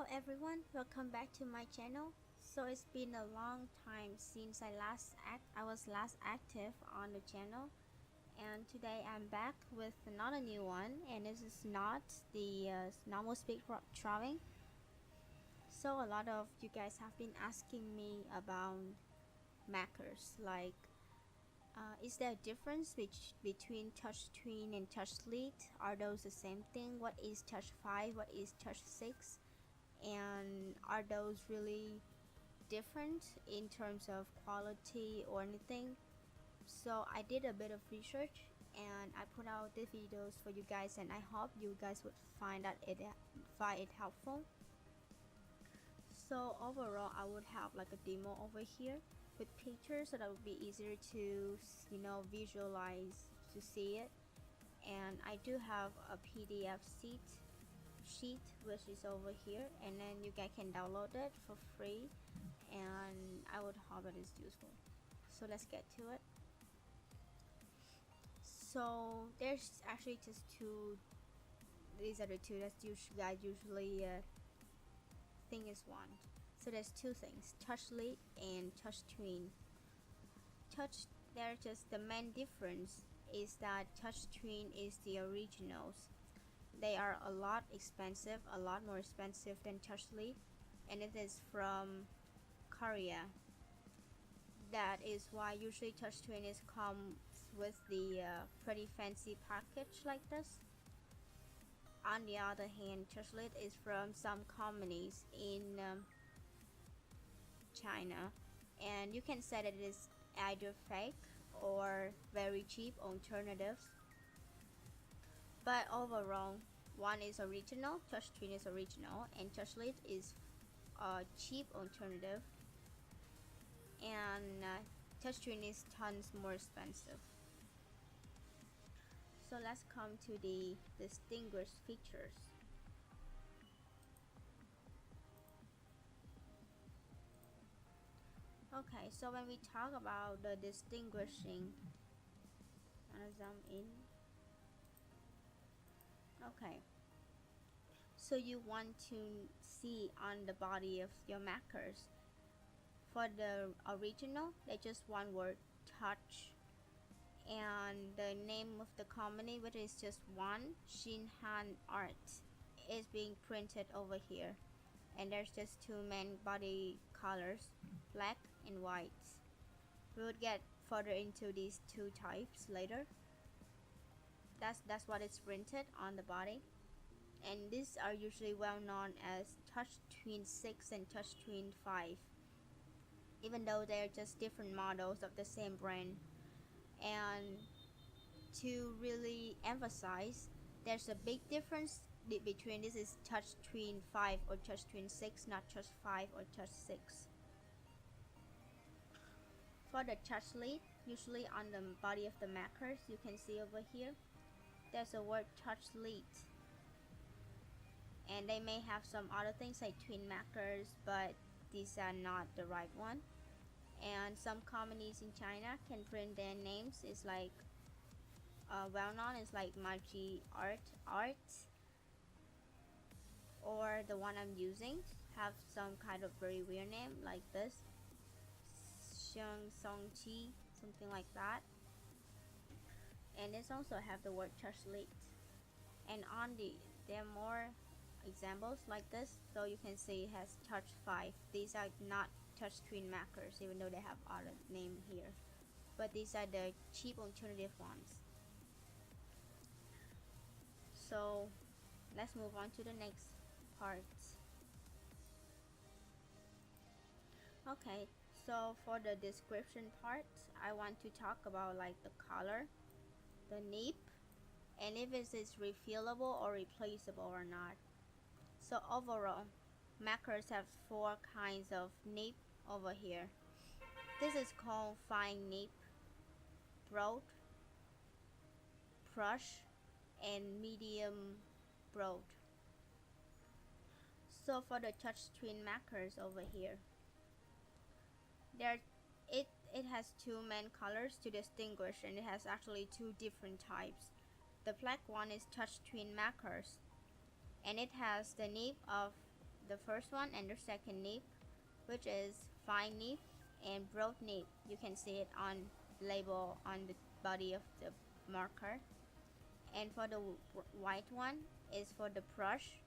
Hello everyone, welcome back to my channel. So it's been a long time since I was last active on the channel, and today I'm back with another new one, and this is not the normal speed drawing. So a lot of you guys have been asking me about markers, like is there a difference between touchscreen and touch Liit? Are those the same thing? What is touch 5? What is touch 6? And are those really different in terms of quality or anything? So I did a bit of research and I put out the videos for you guys, and I hope you guys would find it helpful. So overall, I would have like a demo over here with pictures so that would be easier to visualize, to see it. And I do have a PDF sheet which is over here, and then you guys can download it for free, and I would hope it is useful. So let's get to it. So there's actually just two. These are the two that you guys usually think is one. So there's two things: touch Liit and touchscreen. They're just the main difference is that touchscreen is the originals. They are a lot more expensive than touch Liit, and it is from Korea. That is why usually touchscreen comes with the pretty fancy package like this. On the other hand, touch Liit is from some companies in China, and you can say that it is either fake or very cheap alternatives. But overall, one is original, touchscreen is original, and touch Liit is a cheap alternative, and touchscreen is tons more expensive. So let's come to the distinguished features. Okay, so when we talk about the distinguishing, I'm gonna zoom in. Okay, so you want to see on the body of your markers. For the original, they just one word, touch, and the name of the company, which is just one, Shinhan Art, is being printed over here, and there's just two main body colors, black and white. We would get further into these two types later. That's what is printed on the body, and these are usually well known as touchscreen 6 and touchscreen 5, even though they're just different models of the same brand. And to really emphasize, there's a big difference between this is touchscreen 5 or touchscreen 6, not touch 5 or touch 6. For the touch Liit, usually on the body of the markers, you can see over here there's a word touch Liit, and they may have some other things like twin markers, but these are not the right one. And some companies in China can print their names. It's like well known, it's like Marchi Art, or the one I'm using have some kind of very weird name like this, Sheng Song Chi, something like that. And this also have the word touch Liit. And on there are more examples like this, so you can see it has touch 5. These are not touchscreen markers, even though they have other name here, but these are the cheap alternative ones. So let's move on to the next part. Okay, so for the description part, I want to talk about like the color, the nib, and if it is refillable or replaceable or not. So overall, markers have 4 kinds of nib over here. This is called fine nib, broad, brush, and medium broad. So for the touchscreen markers over here, it has two main colors to distinguish, and it has actually two different types. The black one is touchscreen markers, and it has the nib of the first one and the second nib, which is fine nib and broad nib. You can see it on label on the body of the marker. And for the white one is for the brush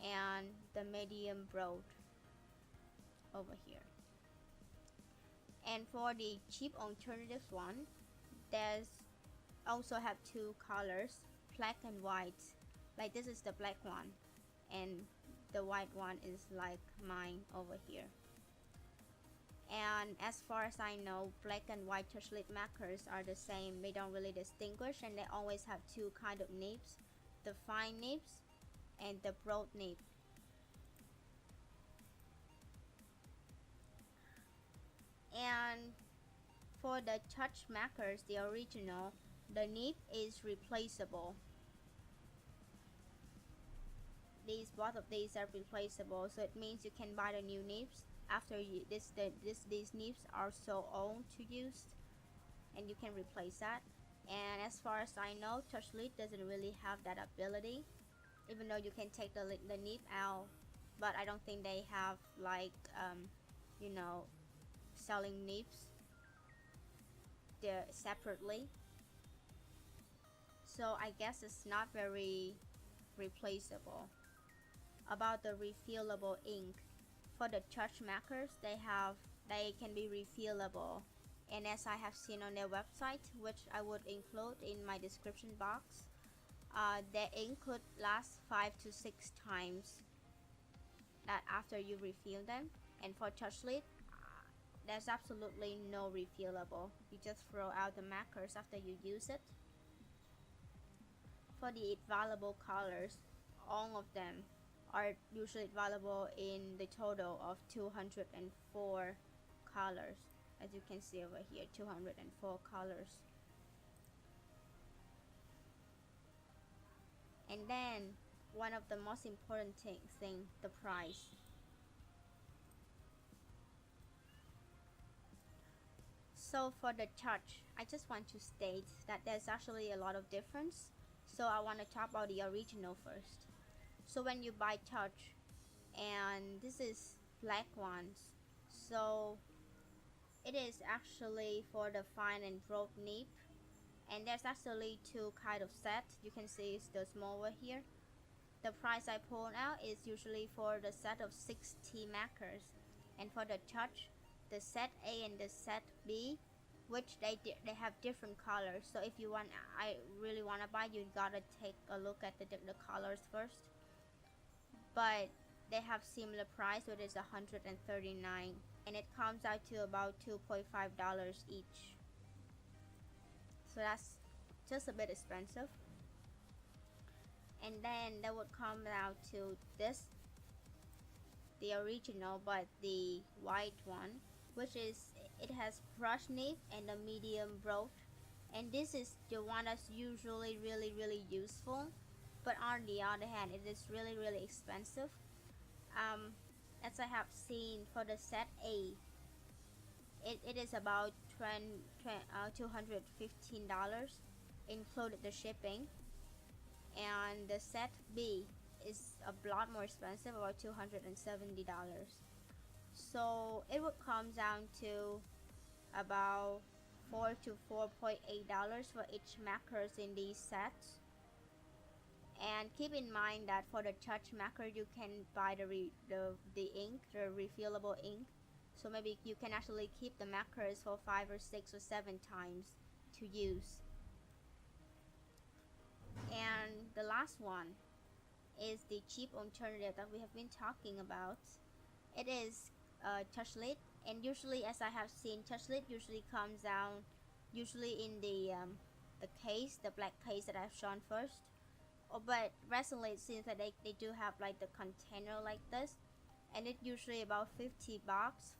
and the medium broad over here. And for the cheap alternative one, there's also have two colors, black and white. Like this is the black one, and the white one is like mine over here. And as far as I know, black and white touch lid markers are the same. They don't really distinguish, and they always have two kind of nibs, the fine nibs and the broad nib. And for the touch markers, the original, the nib is replaceable. Both of these are replaceable, so it means you can buy the new nibs after these nibs are so old to use, and you can replace that. And as far as I know, touch lid doesn't really have that ability, even though you can take the nib out, but I don't think they have like you know, selling nibs there separately, so I guess it's not very replaceable. About the refillable ink, for the touch markers, they can be refillable, and as I have seen on their website, which I would include in my description box, the ink could last 5 to 6 times that after you refill them. And for touch lid, there's absolutely no refillable. You just throw out the markers after you use it. For the available colors, all of them are usually available in the total of 204 colors. As you can see over here, 204 colors. And then one of the most important thing, the price. So for the touch, I just want to state that there's actually a lot of difference. So I want to talk about the original first. So when you buy touch, and this is black ones, so it is actually for the fine and broad nib, and there's actually two kind of sets. You can see it's the smaller here. The price I pulled out is usually for the set of 60 markers, and for the touch, the set A and the set B, which they have different colors. So if you want, I really want to buy, you gotta take a look at the colors first. But they have similar price, which is $139, and it comes out to about $2.5 each. So that's just a bit expensive. And then that would come out to this, the original, but the white one, which is, it has brush nib and a medium broad, and this is the one that's usually really useful, but on the other hand, it is really expensive. As I have seen, for the set A, it is about $215, included the shipping, and the set B is a lot more expensive, about $270. So it would come down to about $4 to $4.8 for each markers in these sets. And keep in mind that for the touch marker, you can buy the ink, the refillable ink. So maybe you can actually keep the markers for 5 or 6 or 7 times to use. And the last one is the cheap alternative that we have been talking about. It is touch lid, and usually, as I have seen, touch lid usually comes down usually in the case, the black case that I've shown first. But recently it seems that they do have like the container like this, and it's usually about $50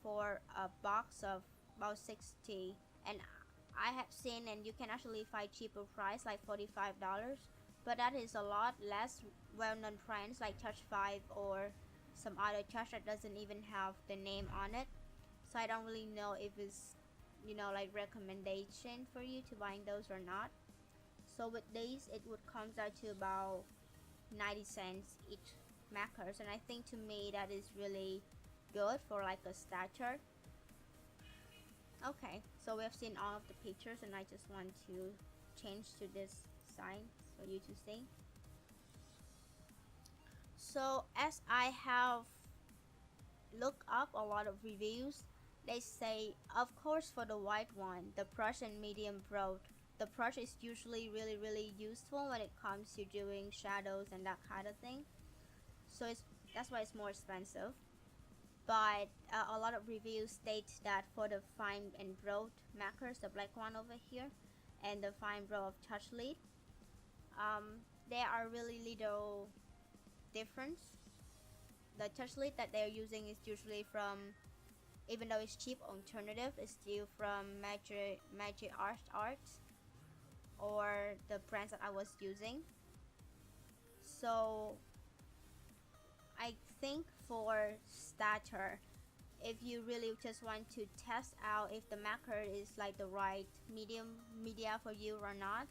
for a box of about 60. And I have seen, and you can actually find cheaper price like $45, but that is a lot less well-known brands like Touch 5 or some other touch that doesn't even have the name on it. So I don't really know if it's, you know, like recommendation for you to buying those or not. So with these, it would comes out to about 90 cents each markers, and I think to me that is really good for like a stature. Okay, so we have seen all of the pictures, and I just want to change to this sign for you to see. So as I have looked up a lot of reviews, they say of course for the white one, the brush and medium broad, the brush is usually really useful when it comes to doing shadows and that kind of thing. So that's why it's more expensive. But a lot of reviews state that for the fine and broad markers, the black one over here, and the fine broad of touch Liit, there are really little difference. The touch Liit that they're using is usually from, even though it's cheap alternative, it's still from Magic Art or the brands that I was using. So I think for starter, if you really just want to test out if the marker is like the right media for you or not,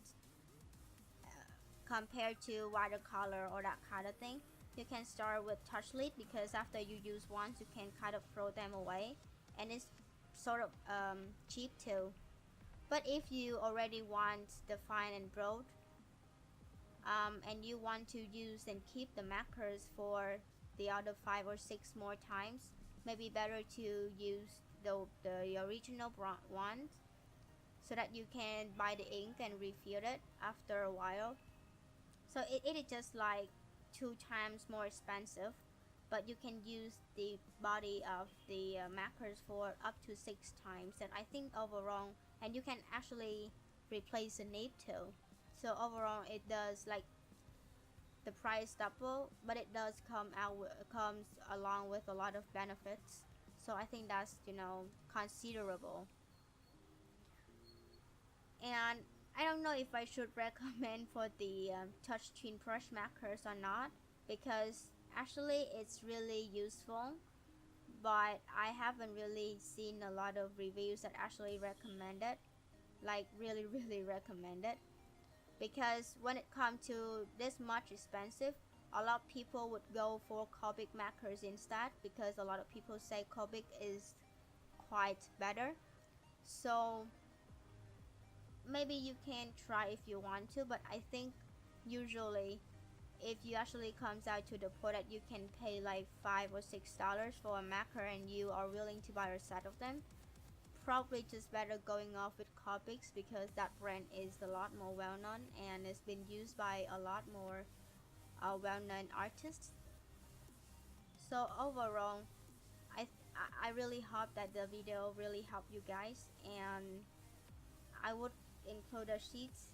compared to watercolor or that kind of thing, you can start with touch Liit, because after you use once you can kind of throw them away, and it's sort of cheap too. But if you already want the fine and broad, and you want to use and keep the markers for the other 5 or 6 more times, maybe better to use the original one, so that you can buy the ink and refill it after a while. So it is just like 2 times more expensive, but you can use the body of the markers for up to 6 times, and I think overall, and you can actually replace the nib too. So overall it does like the price double, but it does comes along with a lot of benefits. So I think that's, you know, considerable. And I don't know if I should recommend for the touch twin brush markers or not, because actually it's really useful, but I haven't really seen a lot of reviews that actually recommend it, like really recommend it. Because when it comes to this much expensive, a lot of people would go for Copic markers instead, because a lot of people say Copic is quite better. So maybe you can try if you want to, but I think usually if you actually comes out to the point that you can pay like $5 or $6 for a marker and you are willing to buy a set of them, probably just better going off with Copics, because that brand is a lot more well known and it's been used by a lot more well known artists. So overall, I really hope that the video really helped you guys, and I would include the sheets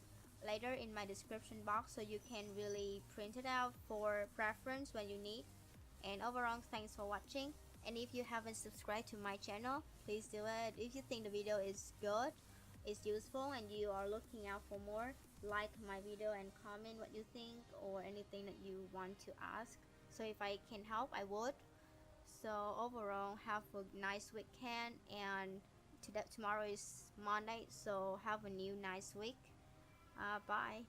later in my description box so you can really print it out for reference when you need. And overall, thanks for watching, and if you haven't subscribed to my channel, please do it. If you think the video is good, is useful, and you are looking out for more, like my video and comment what you think or anything that you want to ask. So if I can help, I would. So overall, have a nice weekend, and tomorrow is Monday, so have a new nice week. Bye.